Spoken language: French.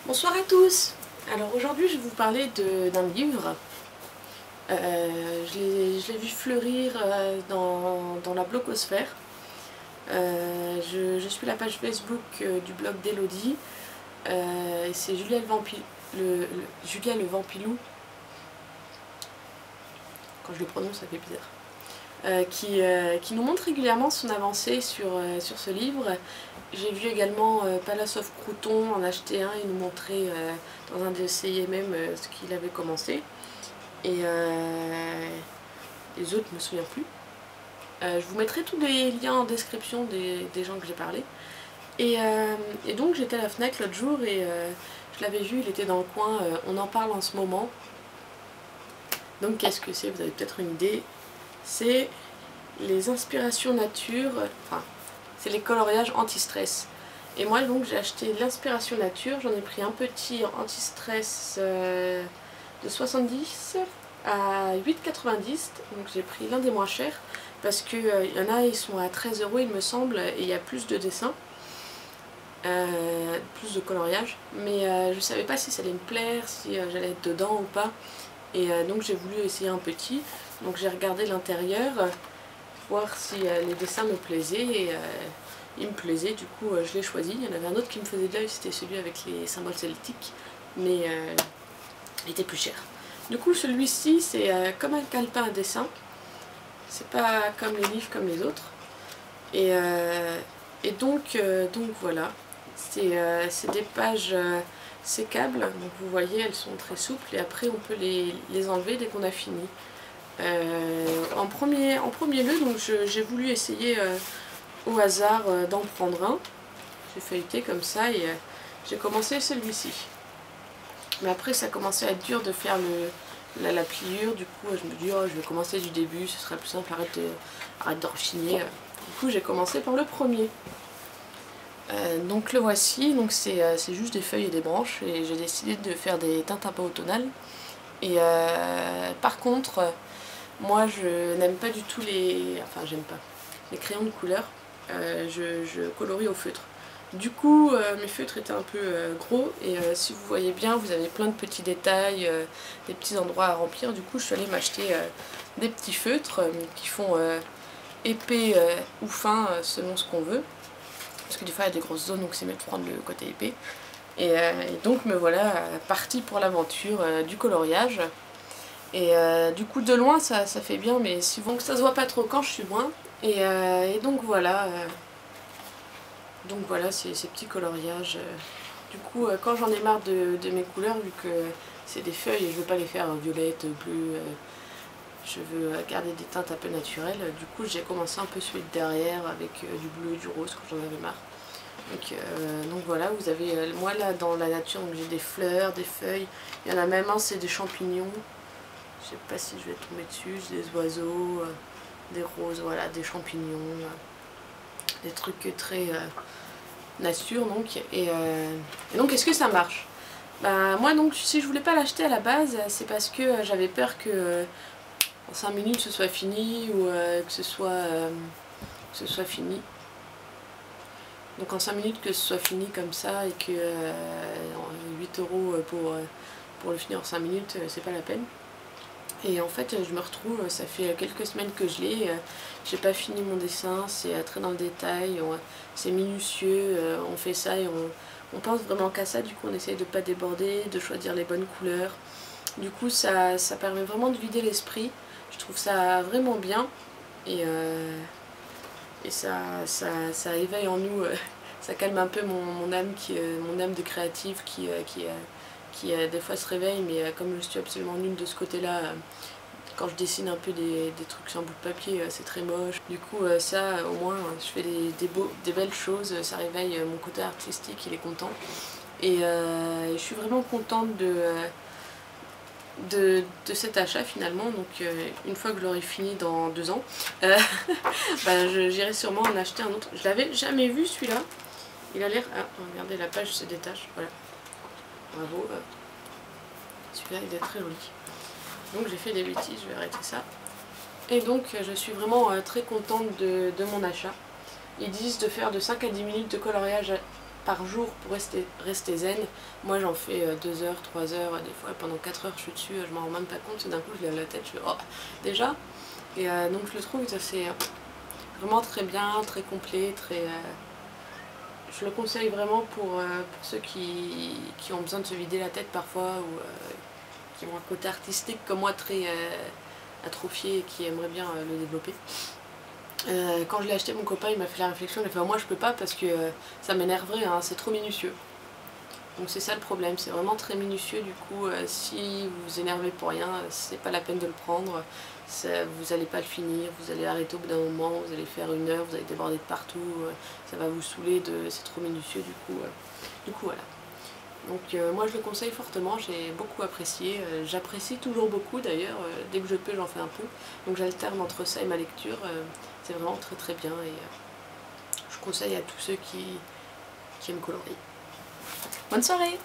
Bonsoir à tous. Alors aujourd'hui je vais vous parler d'un livre. Je l'ai vu fleurir dans la blogosphère. Je suis la page Facebook du blog d'Elodie. C'est Julia le Vampilou. Quand je le prononce ça fait bizarre. Qui nous montre régulièrement son avancée sur ce livre. J'ai vu également Palace of Crouton en acheter un et nous montrer dans un de ses même ce qu'il avait commencé. Et les autres, je me souviens plus. Je vous mettrai tous les liens en description des gens que j'ai parlé. Et donc j'étais à la Fnac l'autre jour et je l'avais vu, il était dans le coin, on en parle en ce moment. Donc qu'est-ce que c'est? Vous avez peut-être une idée. C'est les inspirations nature, enfin c'est les coloriages anti-stress. Et moi donc j'ai acheté l'inspiration nature, j'en ai pris un petit anti-stress de 70 à 8,90, donc j'ai pris l'un des moins chers parce qu'il y en a ils sont à 13 € il me semble et il y a plus de dessins, plus de coloriage, mais je savais pas si ça allait me plaire, si j'allais être dedans ou pas, et donc j'ai voulu essayer un petit, donc j'ai regardé l'intérieur, voir si les dessins me plaisaient et il me plaisait, du coup je l'ai choisi. Il y en avait un autre qui me faisait de l'œil, c'était celui avec les symboles celtiques, mais il était plus cher. Du coup celui-ci c'est comme un calepin à dessin, c'est pas comme les livres comme les autres, et donc voilà, c'est des pages sécables, donc vous voyez elles sont très souples et après on peut les enlever dès qu'on a fini. En premier lieu, donc j'ai voulu essayer au hasard d'en prendre un. J'ai feuilleté comme ça et j'ai commencé celui-ci. Mais après ça commençait à être dur de faire la pliure, du coup je me dis oh, je vais commencer du début, ce serait plus simple, arrête de rechigner. Du coup j'ai commencé par le premier. Donc le voici, donc c'est juste des feuilles et des branches et j'ai décidé de faire des teintes un peu automnales. Et par contre, moi je n'aime pas du tout j'aime pas les crayons de couleur, je colorie au feutre. Du coup mes feutres étaient un peu gros et si vous voyez bien vous avez plein de petits détails, des petits endroits à remplir. Du coup je suis allée m'acheter des petits feutres qui font épais ou fins selon ce qu'on veut. Parce que des fois il y a des grosses zones donc c'est mieux de prendre le côté épais. Et donc me voilà partie pour l'aventure du coloriage. Et du coup de loin ça fait bien, mais souvent que ça se voit pas trop quand je suis loin. Et donc voilà ces petits coloriages. Du coup quand j'en ai marre de mes couleurs, vu que c'est des feuilles et je veux pas les faire violettes, bleues, je veux garder des teintes un peu naturelles, du coup j'ai commencé un peu celui de derrière avec du bleu et du rose quand j'en avais marre. Donc voilà, vous avez, moi là dans la nature j'ai des fleurs, des feuilles, il y en a même un c'est des champignons. Je sais pas si je vais tomber dessus, des oiseaux, des roses, voilà, des champignons, des trucs très nature donc. Et donc est-ce que ça marche? Moi donc si je voulais pas l'acheter à la base, c'est parce que j'avais peur que en 5 minutes ce soit fini ou que ce soit fini. Donc en 5 minutes que ce soit fini comme ça et que 8 € pour le finir en 5 minutes, c'est pas la peine. Et en fait je me retrouve, ça fait quelques semaines que je l'ai, j'ai pas fini mon dessin, c'est très dans le détail, c'est minutieux, on fait ça et on pense vraiment qu'à ça, du coup on essaye de pas déborder, de choisir les bonnes couleurs. Du coup ça permet vraiment de vider l'esprit, je trouve ça vraiment bien et ça éveille en nous, ça calme un peu mon âme, mon âme de créative qui des fois se réveille, mais comme je suis absolument nulle de ce côté-là, quand je dessine un peu des trucs sur un bout de papier, c'est très moche. Du coup ça au moins je fais des belles choses, ça réveille mon côté artistique, il est content. Et je suis vraiment contente de cet achat finalement, donc une fois que je l'aurai fini dans 2 ans, j'irai sûrement en acheter un autre. Je l'avais jamais vu celui-là, il a l'air... Ah, regardez la page se détache, voilà. Bravo, celui-là il est très joli. Donc j'ai fait des bêtises, je vais arrêter ça. Et donc je suis vraiment très contente de mon achat. Ils disent de faire de 5 à 10 minutes de coloriage par jour pour rester zen. Moi j'en fais 2 heures, 3 heures, des fois pendant 4 heures je suis dessus, je m'en rends même pas compte, et d'un coup je lève la tête, je fais oh déjà. Et donc je le trouve c'est vraiment très bien, très complet, je le conseille vraiment pour ceux qui ont besoin de se vider la tête parfois ou qui ont un côté artistique comme moi très atrophié et qui aimeraient bien le développer. Quand je l'ai acheté, mon copain il m'a fait la réflexion, il a fait moi je peux pas parce que ça m'énerverait, hein, c'est trop minutieux. Donc c'est ça le problème, c'est vraiment très minutieux, du coup si vous vous énervez pour rien, c'est pas la peine de le prendre, vous allez pas le finir, vous allez arrêter au bout d'un moment, vous allez faire 1 heure, vous allez déborder de partout, ça va vous saouler, c'est trop minutieux du coup voilà. Donc moi je le conseille fortement, j'ai beaucoup apprécié, j'apprécie toujours beaucoup d'ailleurs, dès que je peux j'en fais un peu, donc j'alterne entre ça et ma lecture, c'est vraiment très bien et je conseille à tous ceux qui aiment colorier. Bonne soirée!